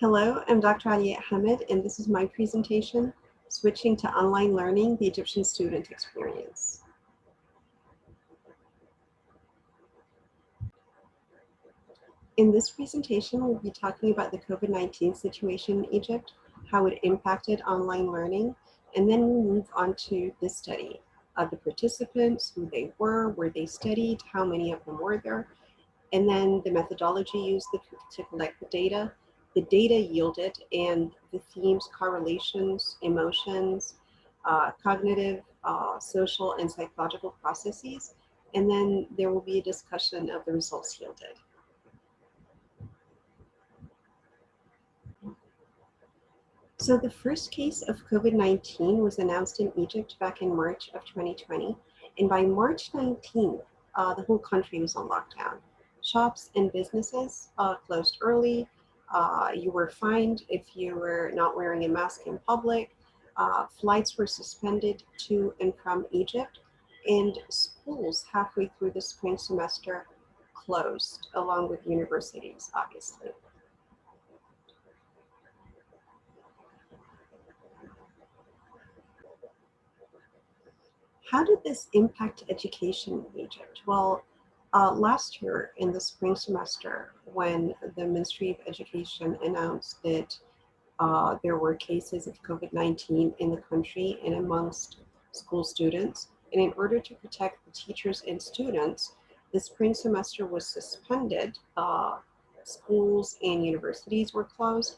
Hello, I'm Dr. Naimushin Hamad, and this is my presentation, Switching to Online Learning, the Egyptian Student Experience. In this presentation, we'll be talking about the COVID-19 situation in Egypt, how it impacted online learning, and then we'll move on to the study of the participants, who they were, where they studied, how many of them were there, and then the methodology used to collect the data yielded, and the themes, correlations, emotions, cognitive, social, and psychological processes. And then there will be a discussion of the results yielded. So the first case of COVID-19 was announced in Egypt back in March of 2020. And by March 19th, the whole country was on lockdown. Shops and businesses closed early. You were fined if you were not wearing a mask in public. Flights were suspended to and from Egypt. And schools halfway through the spring semester closed, along with universities, obviously. How did this impact education in Egypt? Well, last year in the spring semester, when the Ministry of Education announced that there were cases of COVID-19 in the country and amongst school students, and in order to protect the teachers and students, the spring semester was suspended. Schools and universities were closed,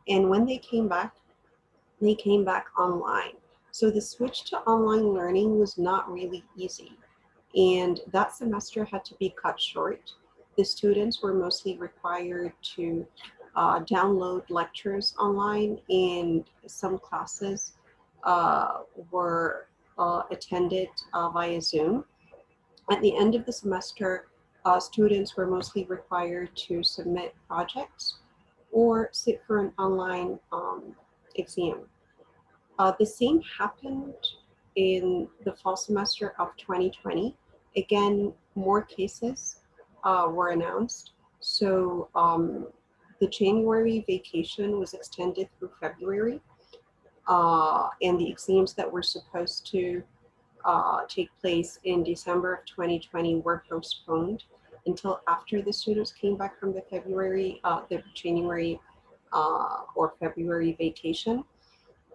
and when they came back online. So the switch to online learning was not really easy. And that semester had to be cut short. The students were mostly required to download lectures online, and some classes were attended via Zoom. At the end of the semester, students were mostly required to submit projects or sit for an online exam. The same happened in the fall semester of 2020. Again, more cases were announced. So the January vacation was extended through February, and the exams that were supposed to take place in December of 2020 were postponed until after the students came back from the January or February vacation.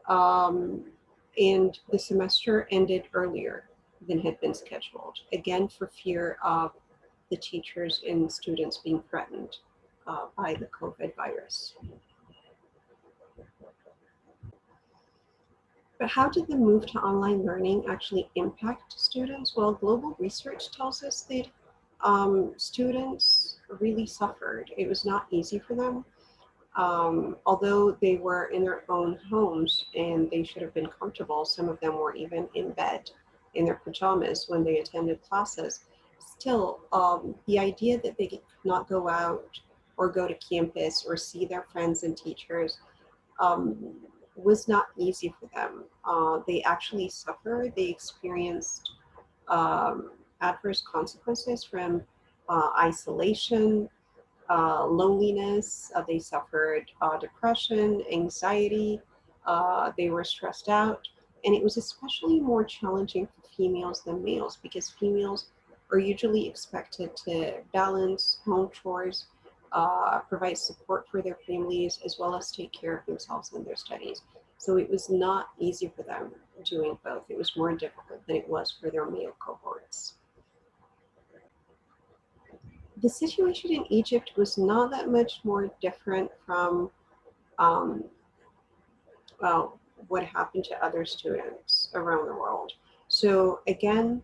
And the semester ended earlier than had been scheduled, again for fear of the teachers and students being threatened by the COVID virus. But how did the move to online learning actually impact students? Well, global research tells us that students really suffered. It was not easy for them. Although they were in their own homes and they should have been comfortable, some of them were even in bed in their pajamas when they attended classes. Still, the idea that they could not go out or go to campus or see their friends and teachers was not easy for them. They actually suffered. They experienced adverse consequences from isolation, loneliness. They suffered depression, anxiety. They were stressed out. And it was especially more challenging for females than males, because females are usually expected to balance home chores, provide support for their families, as well as take care of themselves and their studies. So it was not easy for them doing both. It was more difficult than it was for their male cohorts. The situation in Egypt was not that much more different from what happened to other students around the world. So again,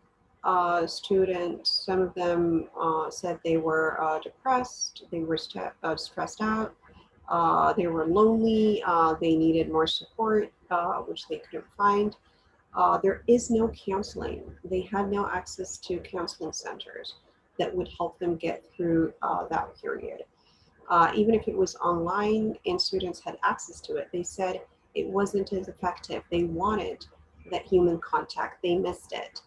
students, some of them said they were depressed, they were stressed out, they were lonely, they needed more support, which they couldn't find. There is no counseling. They had no access to counseling centers that would help them get through that period. Even if it was online and students had access to it, they said it wasn't as effective. They wanted that human contact. They missed it.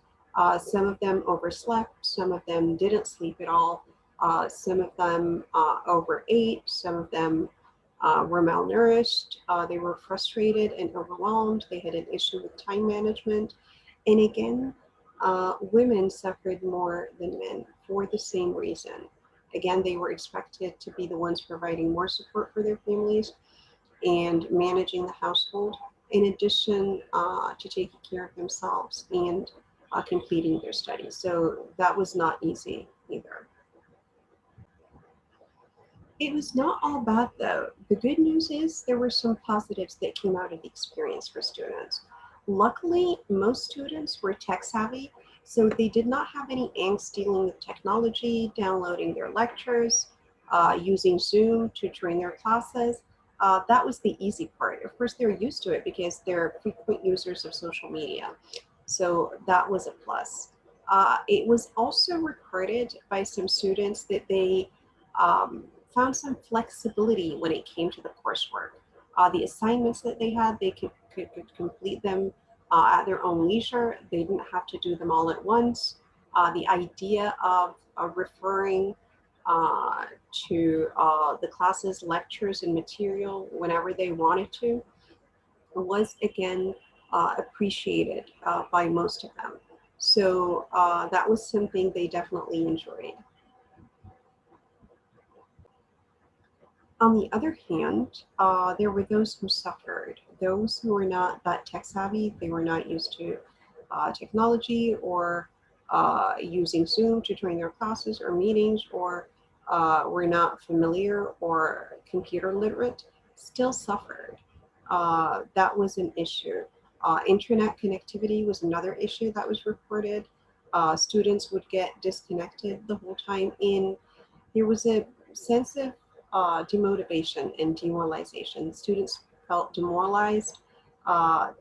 Some of them overslept. Some of them didn't sleep at all. Some of them overate. Some of them were malnourished, they were frustrated and overwhelmed, they had an issue with time management. And again, women suffered more than men for the same reason. Again, they were expected to be the ones providing more support for their families and managing the household, in addition to taking care of themselves and completing their studies. So that was not easy either. It was not all bad though. The good news is there were some positives that came out of the experience for students. Luckily, most students were tech savvy, so they did not have any angst dealing with technology, downloading their lectures, using Zoom to train their classes. That was the easy part. Of course, they're used to it because they're frequent users of social media. So that was a plus. It was also reported by some students that they found some flexibility when it came to the coursework. The assignments that they had, they could complete them at their own leisure. They didn't have to do them all at once. The idea of referring to the classes, lectures, and material whenever they wanted to was again appreciated by most of them. So that was something they definitely enjoyed. On the other hand, there were those who suffered, those who were not that tech savvy, they were not used to technology or using Zoom to join their classes or meetings, or were not familiar or computer literate, still suffered. That was an issue. Internet connectivity was another issue that was reported. Students would get disconnected the whole time, and there was a sense of demotivation and demoralization. Students felt demoralized.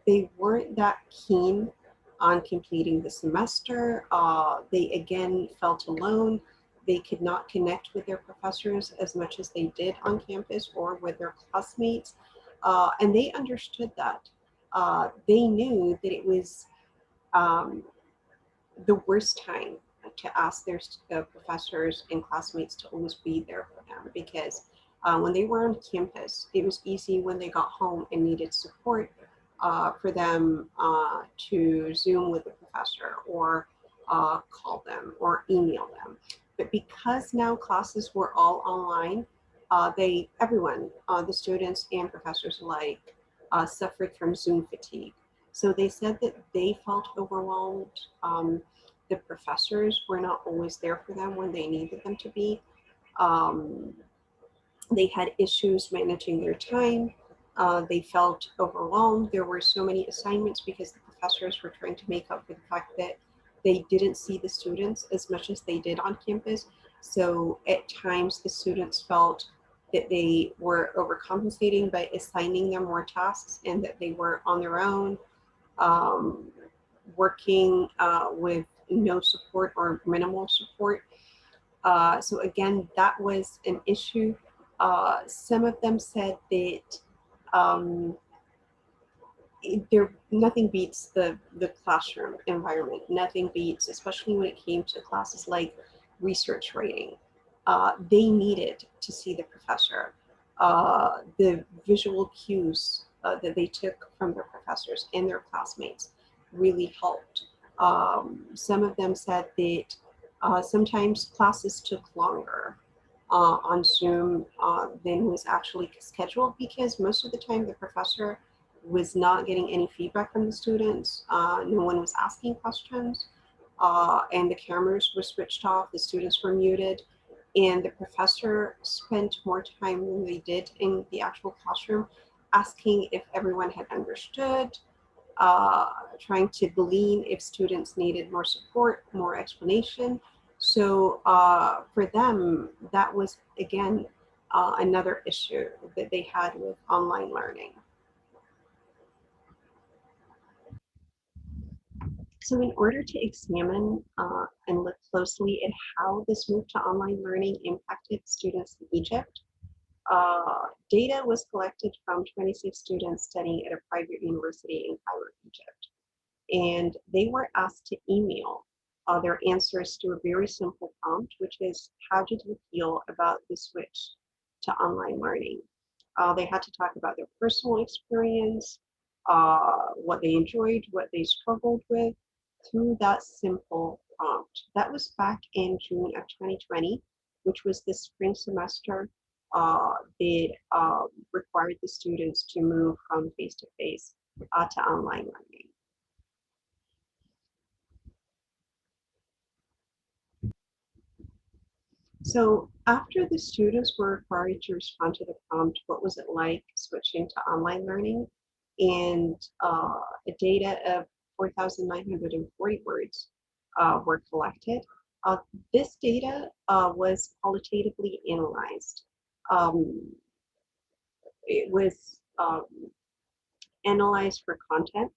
They weren't that keen on completing the semester. They again felt alone. They could not connect with their professors as much as they did on campus or with their classmates. And they understood that. They knew that it was um, the worst time to ask their professors and classmates to always be there for them, because when they were on campus, it was easy when they got home and needed support for them to Zoom with the professor or call them or email them. But because now classes were all online, everyone, the students and professors alike, suffered from Zoom fatigue. So they said that they felt overwhelmed. The professors were not always there for them when they needed them to be. Um, they had issues managing their time. They felt overwhelmed. There were so many assignments because the professors were trying to make up for the fact that they didn't see the students as much as they did on campus. So at times the students felt that they were overcompensating by assigning them more tasks and that they were on their own, working with no support or minimal support. So again, that was an issue. Some of them said that um, nothing beats the classroom environment. Nothing beats, especially when it came to classes like research writing. They needed to see the professor. The visual cues that they took from their professors and their classmates really helped. Some of them said that sometimes classes took longer on Zoom than was actually scheduled, because most of the time the professor was not getting any feedback from the students. No one was asking questions, and the cameras were switched off, the students were muted, and the professor spent more time than they did in the actual classroom asking if everyone had understood, trying to glean if students needed more support, more explanation. So for them, that was, again, another issue that they had with online learning. So in order to examine and look closely at how this move to online learning impacted students in Egypt, data was collected from 26 students studying at a private university in Cairo, Egypt. And they were asked to email their answers to a very simple prompt, which is, how did you feel about the switch to online learning? They had to talk about their personal experience, what they enjoyed, what they struggled with through that simple prompt. That was back in June of 2020, which was the spring semester. They required the students to move from face-to-face to online learning. So after the students were required to respond to the prompt, what was it like switching to online learning? And data of 4,940 words were collected. This data was qualitatively analyzed. It was analyzed for content,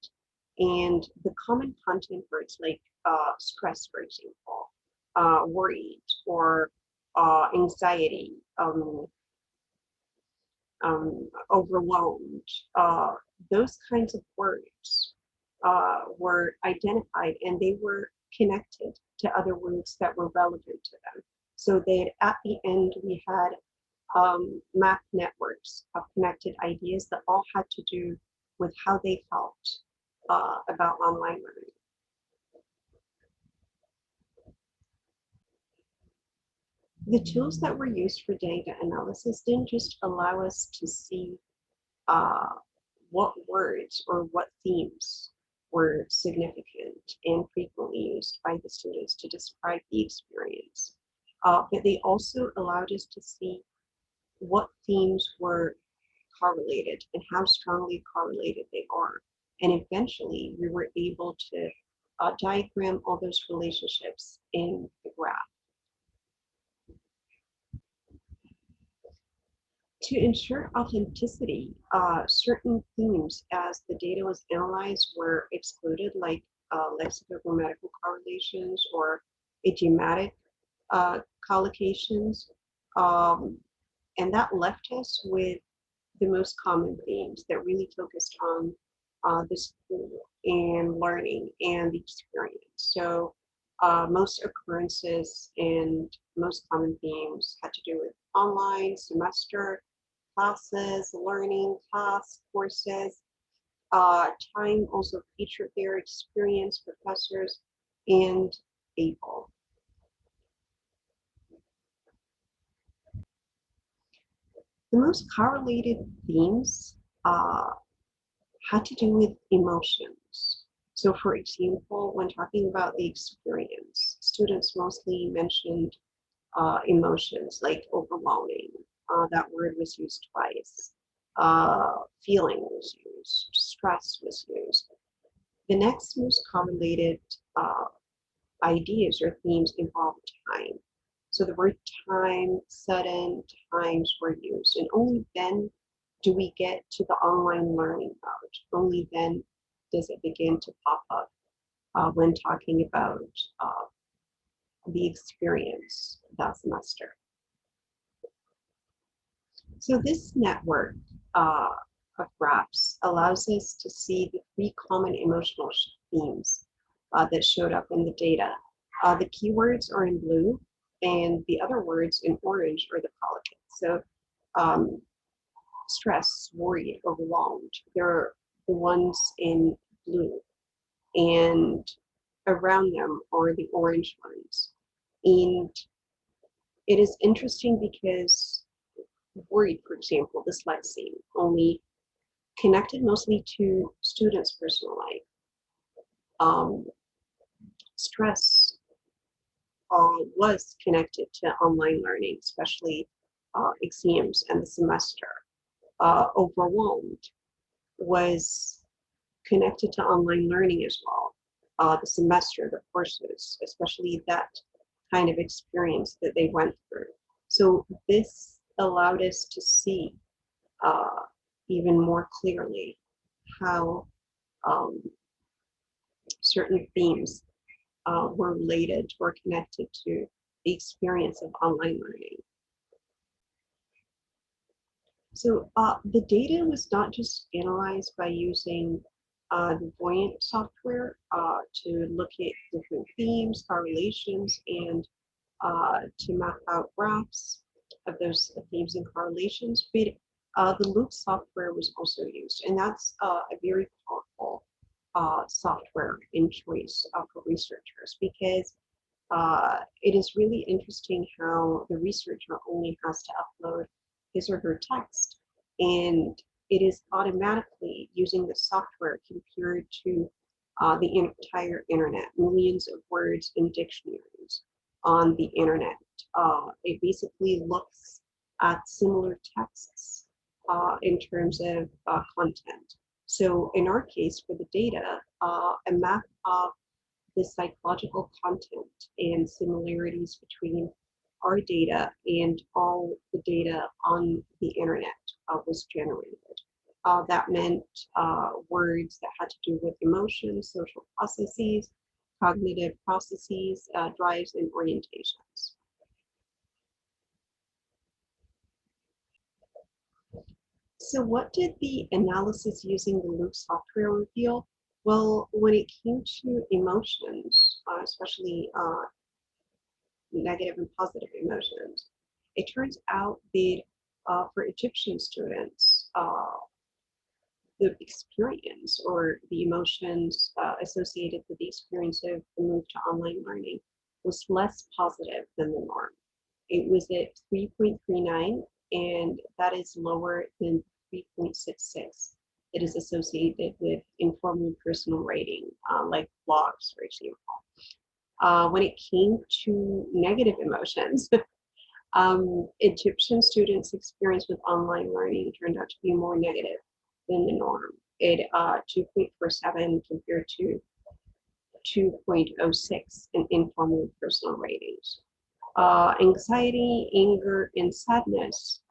and the common content words like stress, for example, worried, or anxiety, overwhelmed, those kinds of words were identified, and they were connected to other words that were relevant to them. So that at the end, we had map networks of connected ideas that all had to do with how they felt about online learning. The tools that were used for data analysis didn't just allow us to see what words or what themes were significant and frequently used by the students to describe the experience, but they also allowed us to see what themes were correlated and how strongly correlated they are. And eventually we were able to diagram all those relationships in the graph. To ensure authenticity, certain themes as the data was analyzed were excluded, like lexicogrammatical correlations or idiomatic collocations. And that left us with the most common themes that really focused on the school and learning and the experience. So most occurrences and most common themes had to do with online, semester, classes, learning, class, courses. Time also featured their experience, professors, and able. The most correlated themes had to do with emotions. So for example, when talking about the experience, students mostly mentioned emotions like overwhelming. That word was used twice. Feeling was used, stress was used. The next most correlated ideas or themes involve time. So the word time, sudden, times were used, and only then do we get to the online learning mode. Only then does it begin to pop up when talking about the experience that semester. So this network of graphs allows us to see the three common emotional themes that showed up in the data. The keywords are in blue, and the other words in orange are the collocates. So stress, worried, overwhelmed, they're the ones in blue, and around them are the orange ones. And it is interesting because worried, for example, dyslexia, only connected mostly to students' personal life. Stress was connected to online learning, especially exams and the semester. Overwhelmed was connected to online learning as well. The semester, the courses, especially that kind of experience that they went through. So this allowed us to see even more clearly how certain themes were related or connected to the experience of online learning. So the data was not just analyzed by using the VOYANT software to look at different themes, correlations, and to map out graphs of those themes and correlations, but The Loop software was also used, and that's a very powerful software in choice for researchers because it is really interesting how the researcher only has to upload his or her text, and it is automatically using the software compared to the entire internet, millions of words in dictionaries on the internet. It basically looks at similar texts in terms of content. So in our case, for the data, a map of the psychological content and similarities between our data and all the data on the internet was generated. That meant words that had to do with emotions, social processes, cognitive processes, drives, and orientations. So what did the analysis using the Loop software reveal? Well, when it came to emotions, especially negative and positive emotions, it turns out that for Egyptian students, the experience or the emotions associated with the experience of the move to online learning was less positive than the norm. It was at 3.39, and that is lower than 3.66. It is associated with informal personal rating, like blogs, for example. When it came to negative emotions, Egyptian students' experience with online learning turned out to be more negative than the norm. It 2.47 compared to 2.06 in informal personal ratings. Anxiety, anger, and sadness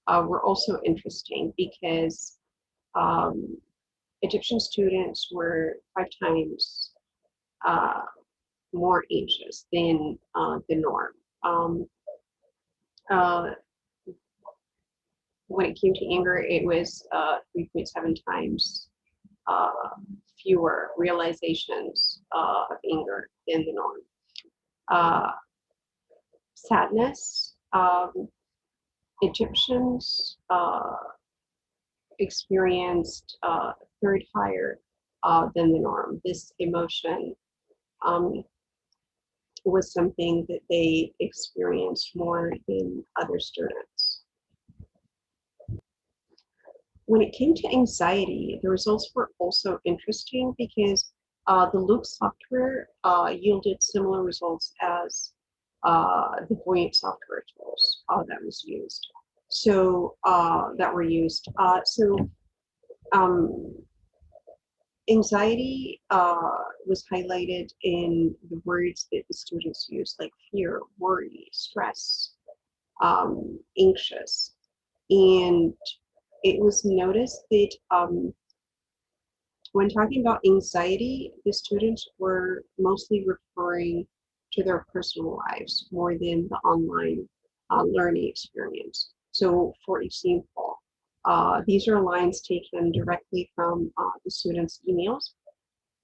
were also interesting because Egyptian students were 5 times more anxious than the norm. Uh, when it came to anger, it was 3.7 times fewer realizations of anger than the norm. Sadness, Egyptians experienced third higher than the norm. This emotion was something that they experienced more than other students. When it came to anxiety, the results were also interesting because the Loop software yielded similar results as the VOYANT software tools that was used. So that were used. Anxiety was highlighted in the words that the students used, like fear, worry, stress, anxious. And it was noticed that when talking about anxiety, the students were mostly referring to their personal lives more than the online learning experience. So for example, these are lines taken directly from the students' emails.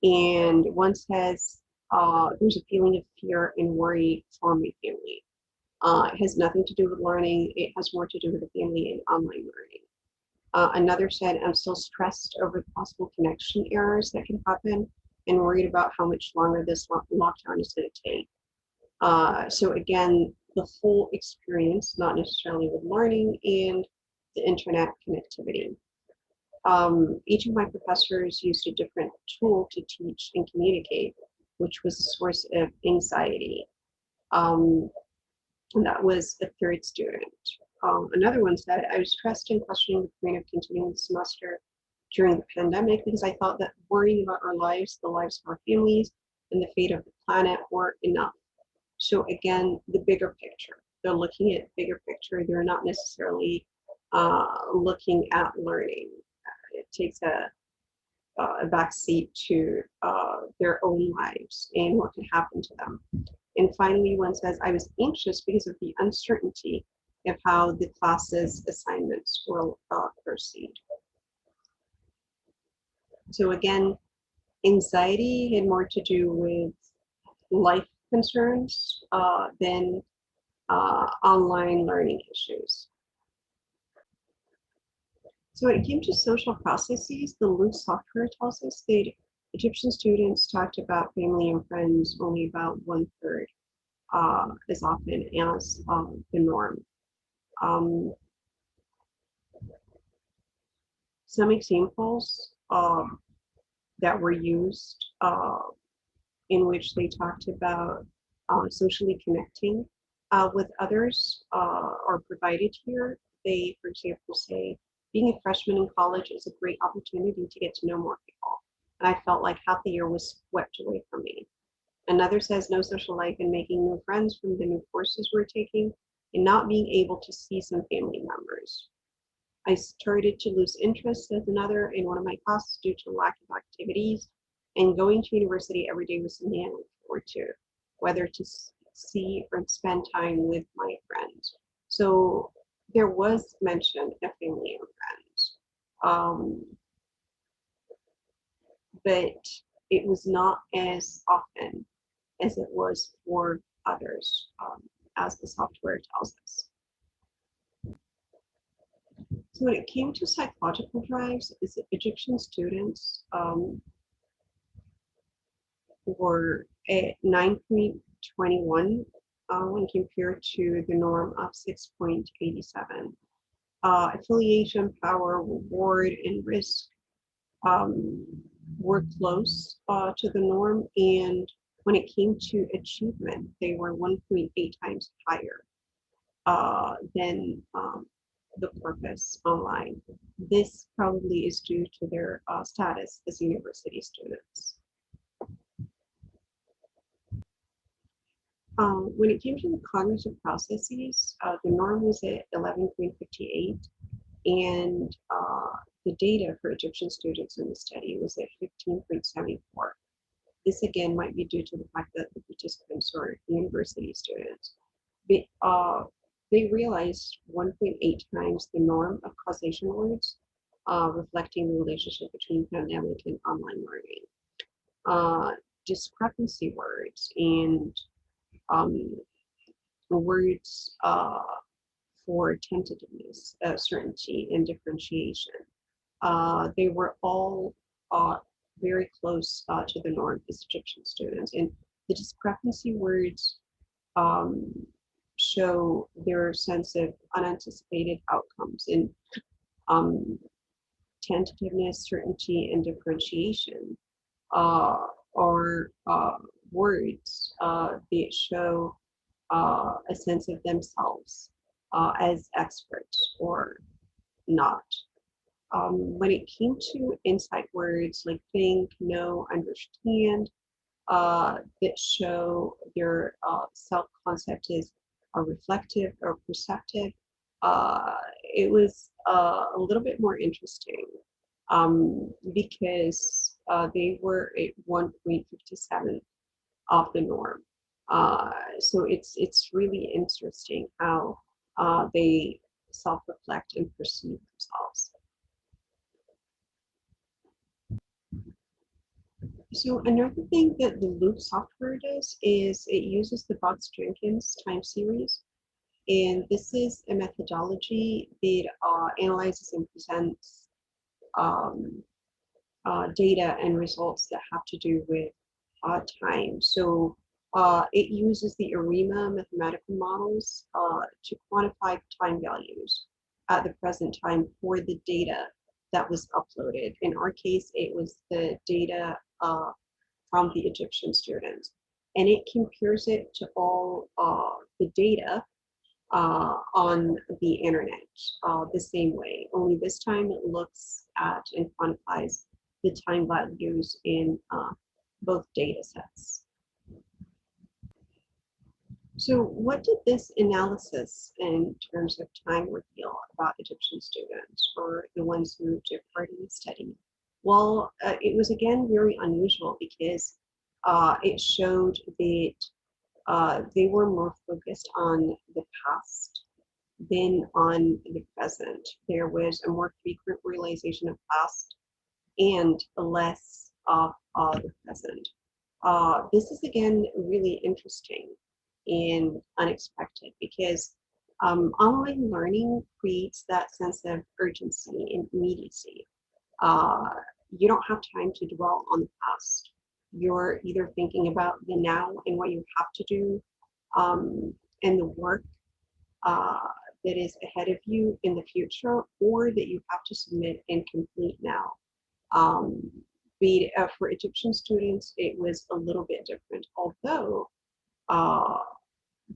And one says, there's a feeling of fear and worry for my family. It has nothing to do with learning. It has more to do with the family and online learning. Another said, I'm still stressed over the possible connection errors that can happen and worried about how much longer this lockdown is going to take. So again, the whole experience, not necessarily with learning and the internet connectivity. Each of my professors used a different tool to teach and communicate, which was a source of anxiety. And that was a third student. Another one said, I was stressed and questioning the point of continuing the semester during the pandemic because I thought that worrying about our lives, the lives of our families, and the fate of the planet were enough. So again, the bigger picture. They're looking at bigger picture. They're not necessarily looking at learning. It takes a backseat to their own lives and what can happen to them. And finally, one says, I was anxious because of the uncertainty of how the class's assignments will proceed. So again, anxiety had more to do with life concerns than online learning issues. So when it came to social processes, the LIWC software tells us that Egyptian students talked about family and friends only about 1/3 as often as the norm. Um, some examples that were used in which they talked about socially connecting with others are provided here. They, for example, say, being a freshman in college is a great opportunity to get to know more people. And I felt like half the year was swept away from me. Another says no social life and making new friends from the new courses we're taking and not being able to see some family members. I started to lose interest as another in one of my classes due to lack of activities, and going to university every day was man or two, whether to see or spend time with my friends. So there was mention of family and friends, but it was not as often as it was for others, as the software tells us. So when it came to psychological drives, is Egyptian students were at 9.21 when compared to the norm of 6.87. Affiliation, power, reward, and risk were close to the norm, and when it came to achievement, they were 1.8 times higher than the corpus online. This probably is due to their status as university students. When it came to the cognitive processes, the norm was at 11.58, and the data for Egyptian students in the study was at 15.74. This again might be due to the fact that the participants are university students. But they realized 1.8 times the norm of causation words, reflecting the relationship between pandemic and online learning. Discrepancy words and words for tentativeness, certainty, and differentiation. They were all very close to the norm as Egyptian students. And the discrepancy words show their sense of unanticipated outcomes in tentativeness, certainty, and differentiation are words that show a sense of themselves as experts or not. When it came to insight words like think, know, understand, that show their self-concept is reflective or perceptive, it was a little bit more interesting because they were at 1.57 of the norm. So it's really interesting how they self-reflect and perceive themselves. So another thing that the Loop software does is it uses the Box-Jenkins time series. And this is a methodology that analyzes and presents data and results that have to do with time. So it uses the ARIMA mathematical models to quantify time values at the present time for the data that was uploaded. In our case, it was the data from the Egyptian students. And it compares it to all the data on the internet the same way, only this time it looks at and quantifies the time values in both data sets. So what did this analysis in terms of time reveal about Egyptian students or the ones who took part in the study? Well, it was again very unusual because it showed that they were more focused on the past than on the present. There was a more frequent realization of past and less of the present. This is again really interesting and unexpected because Online learning creates that sense of urgency and immediacy. Uh, you don't have time to dwell on the past. You're either thinking about the now and what you have to do, um, and the work uh, that is ahead of you in the future, or that you have to submit and complete now. Um, for Egyptian students, it was a little bit different, although uh,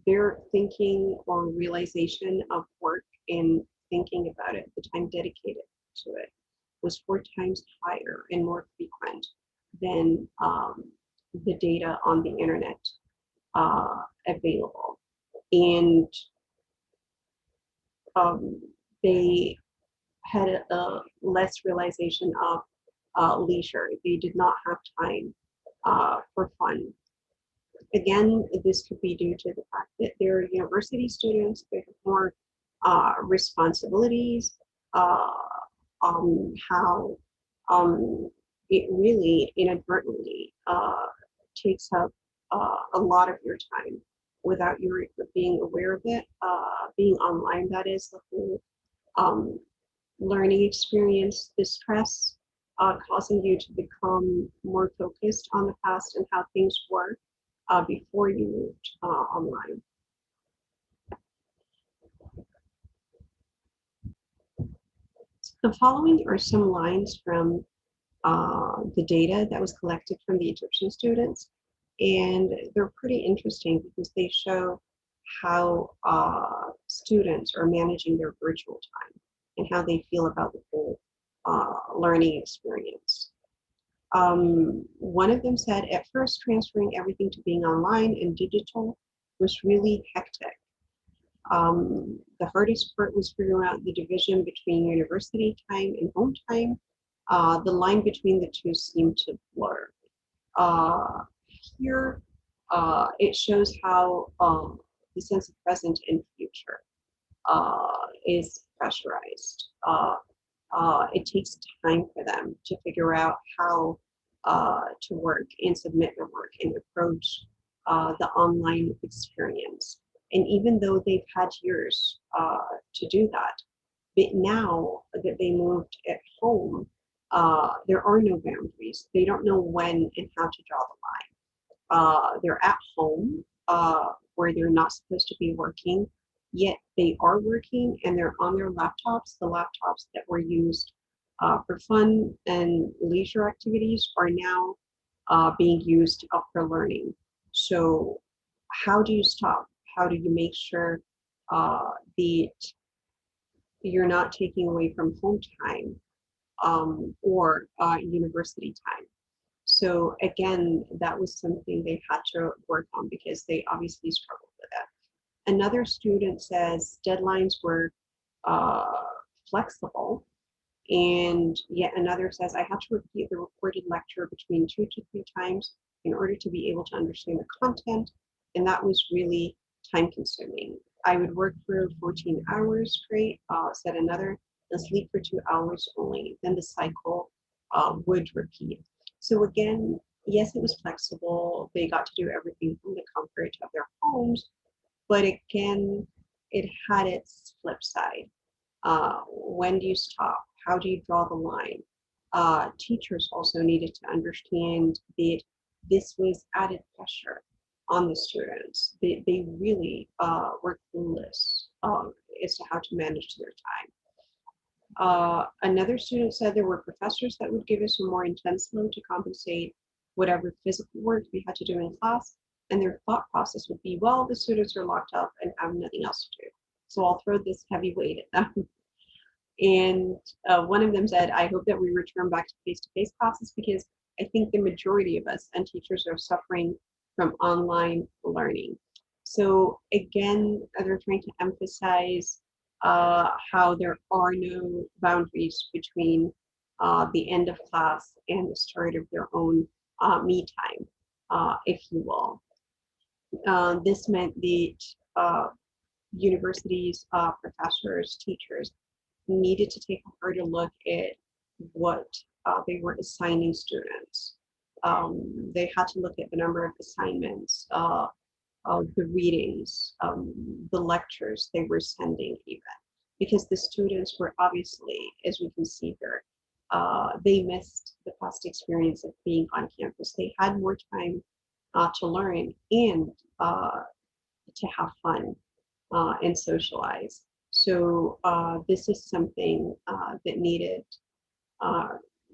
their thinking or realization of work and thinking about it, the time dedicated to it, was 4 times higher and more frequent than the data on the internet available. And um, they had a less realization of leisure. They did not have time for fun. Again, this could be due to the fact that they're university students, they have more responsibilities, uh, how it really inadvertently takes up a lot of your time without you being aware of it. Being online, that is the whole um, learning experience, the stress causing you to become more focused on the past and how things were before you moved online. The following are some lines from the data that was collected from the Egyptian students, and they're pretty interesting because they show how students are managing their virtual time and how they feel about the whole learning experience. One of them said, at first, transferring everything to being online and digital was really hectic. The hardest part was figuring out the division between university time and home time. The line between the two seemed to blur. Uh, Here, it shows how the sense of present and future is pressurized. It takes time for them to figure out how to work and submit their work and approach the online experience. And even though they've had years to do that, but now that they moved at home, there are no boundaries. They don't know when and how to draw the line. They're at home where they're not supposed to be working, yet they are working and they're on their laptops. The laptops that were used for fun and leisure activities are now being used for learning. So how do you stop? How do you make sure that you're not taking away from home time or university time? So again, that was something they had to work on because they obviously struggled with it. Another student says deadlines were uh, flexible, and yet another says I had to repeat the recorded lecture between 2 to 3 times in order to be able to understand the content, and that was really time consuming. I would work for 14 hours straight, said another, and sleep for 2 hours only. Then the cycle would repeat. So again, yes, it was flexible. They got to do everything from the comfort of their homes, but again, it had its flip side. When do you stop? How do you draw the line? Teachers also needed to understand that this was added pressure on the students. They really were clueless as to how to manage their time. Another student said there were professors that would give us a more intense load to compensate whatever physical work we had to do in class, and their thought process would be, well, the students are locked up and have nothing else to do, so I'll throw this heavy weight at them. And one of them said, I hope that we return back to face-to-face classes because I think the majority of us and teachers are suffering from online learning. So again, they're trying to emphasize how there are no boundaries between the end of class and the start of their own me time, if you will. This meant that universities, professors, teachers needed to take a harder look at what they were assigning students. They had to look at the number of assignments, the readings, the lectures they were sending even, because the students were obviously, as we can see here, they missed the past experience of being on campus. They had more time to learn and to have fun and socialize. So this is something that needed uh,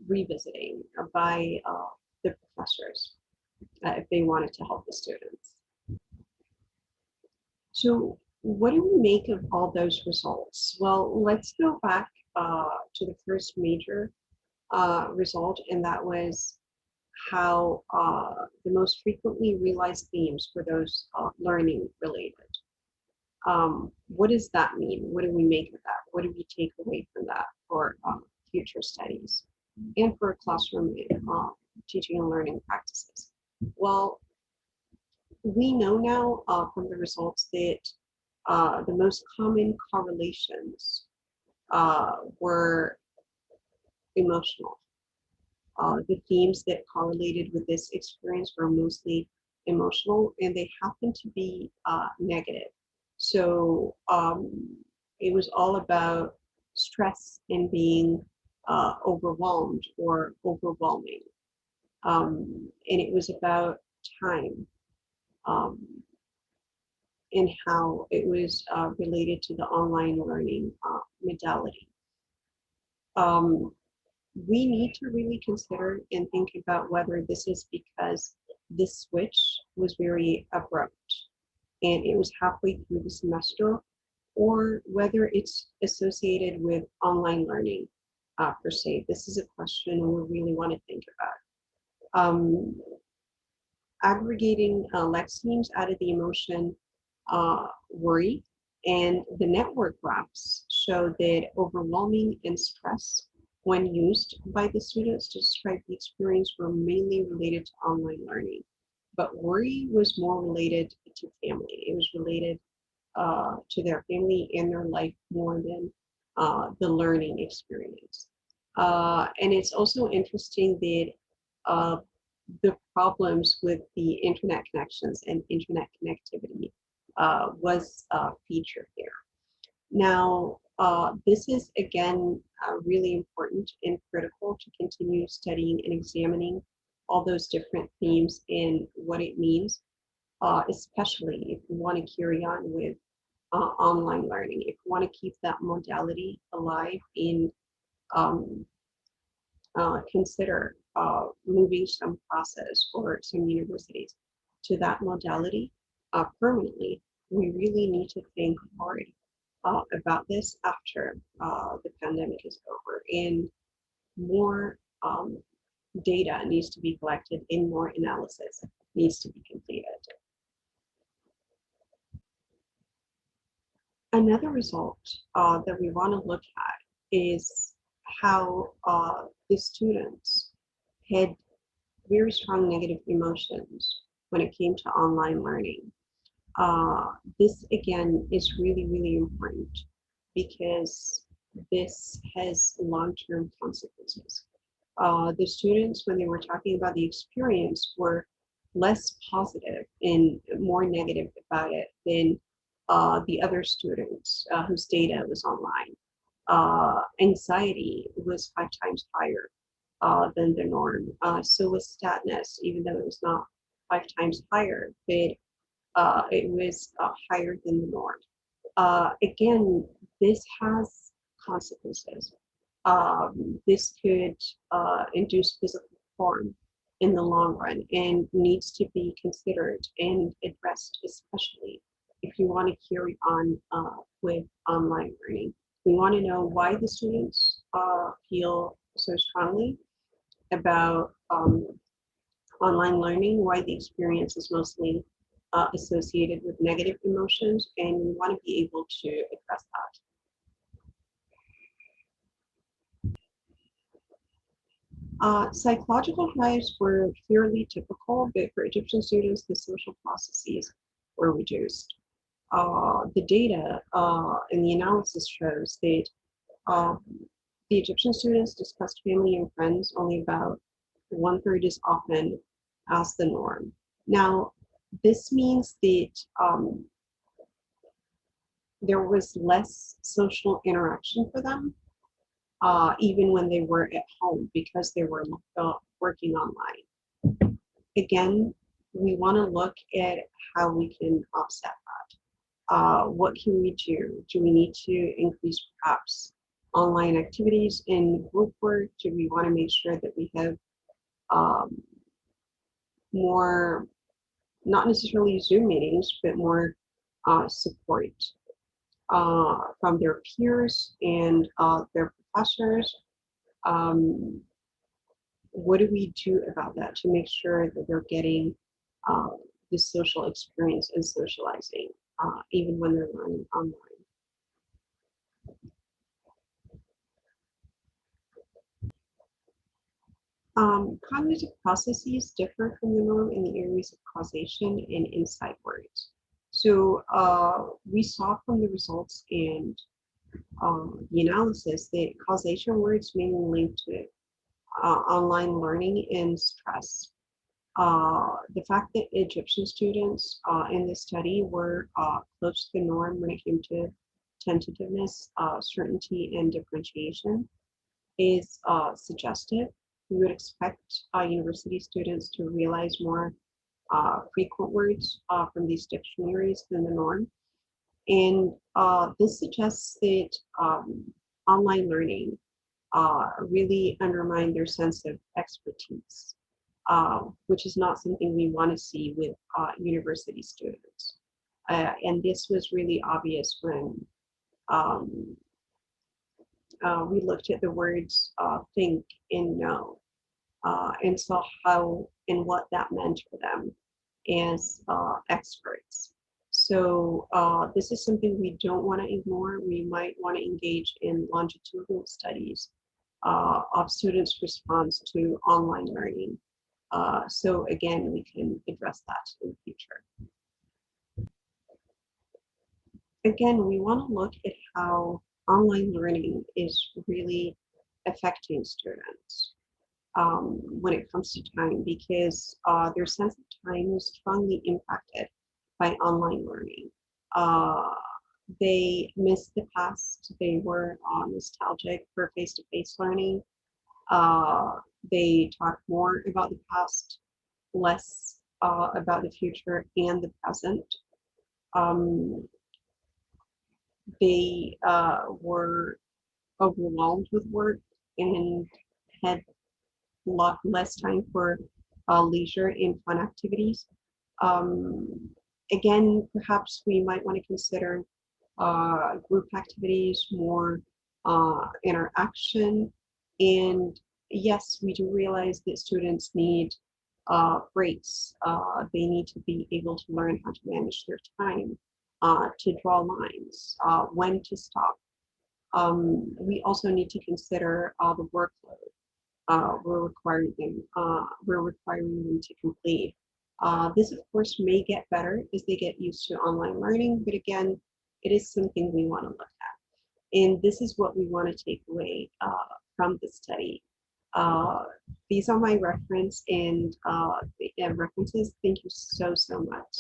revisiting by the professors if they wanted to help the students. So what do we make of all those results? Well, let's go back to the first major result, and that was how the most frequently realized themes were those learning related. What does that mean? What do we make of that? What do we take away from that for future studies and for classroom teaching and learning practices? Well, we know now from the results that the most common correlations were emotional. The themes that correlated with this experience were mostly emotional, and they happened to be negative. So it was all about stress and being overwhelmed or overwhelming. And it was about time um, and how it was related to the online learning modality. Um, we need to really consider and think about whether this is because this switch was very abrupt and it was halfway through the semester, or whether it's associated with online learning per se. This is a question we really want to think about. Aggregating lex themes added the emotion worry, and the network graphs show that overwhelming and stress when used by the students to describe the experience were mainly related to online learning. But worry was more related to family. It was related to their family and their life more than the learning experience. And it's also interesting that the problems with the internet connections and internet connectivity was featured there. Now, this is again really important and critical to continue studying and examining all those different themes and what it means, especially if we want to carry on with online learning, if we want to keep that modality alive and um, consider moving some classes or some universities to that modality permanently, we really need to think hard about this after the pandemic is over, and more data needs to be collected and more analysis needs to be completed. Another result that we want to look at is how the students had very strong negative emotions when it came to online learning. This again is really, really important because this has long-term consequences. The students, when they were talking about the experience, were less positive and more negative about it than the other students whose data was online. Anxiety was 5 times higher than the norm. So was sadness, even though it was not 5 times higher, but it was higher than the norm. Again, this has consequences. This could induce physical harm in the long run and needs to be considered and addressed, especially if you want to carry on with online learning. We want to know why the students feel so strongly about online learning, why the experience is mostly associated with negative emotions, and we want to be able to address that. Psychological highs were fairly typical, but for Egyptian students, the social processes were reduced. The data and the analysis shows that um, the Egyptian students discussed family and friends only about 1/3 as often as the norm. Now, This means that there was less social interaction for them, even when they were at home because they were working online. Again, we want to look at how we can offset that. What can we do? Do we need to increase perhaps online activities in group work? Do we want to make sure that we have more, not necessarily Zoom meetings, but more support from their peers and their professors? What do we do about that to make sure that they're getting the social experience and socializing, even when they're learning online? Cognitive processes differ from the norm in the areas of causation and insight words. So we saw from the results and the analysis that causation words mainly linked to online learning and stress. The fact that Egyptian students in this study were close to the norm when it came to tentativeness, certainty, and differentiation is suggestive. We would expect university students to realize more frequent words from these dictionaries than the norm. And this suggests that online learning really undermined their sense of expertise, which is not something we want to see with university students. And this was really obvious when um, we looked at the words think and know and saw how and what that meant for them as experts. So this is something we don't want to ignore. We might want to engage in longitudinal studies of students' response to online learning. So again, we can address that in the future. Again, we want to look at how online learning is really affecting students when it comes to time, because their sense of time is strongly impacted by online learning. Uh, they miss the past. They were nostalgic for face-to-face learning. They talk more about the past, less about the future and the present. Um, they were overwhelmed with work and had a lot less time for leisure and fun activities. Um, Again, perhaps we might want to consider group activities, more interaction. And yes, we do realize that students need breaks. They need to be able to learn how to manage their time, to draw lines, when to stop. We also need to consider the workload we're requiring them to complete. This, of course, may get better as they get used to online learning, but again, it is something we want to look at. And this is what we want to take away from the study. These are my reference and references. Thank you so, so much.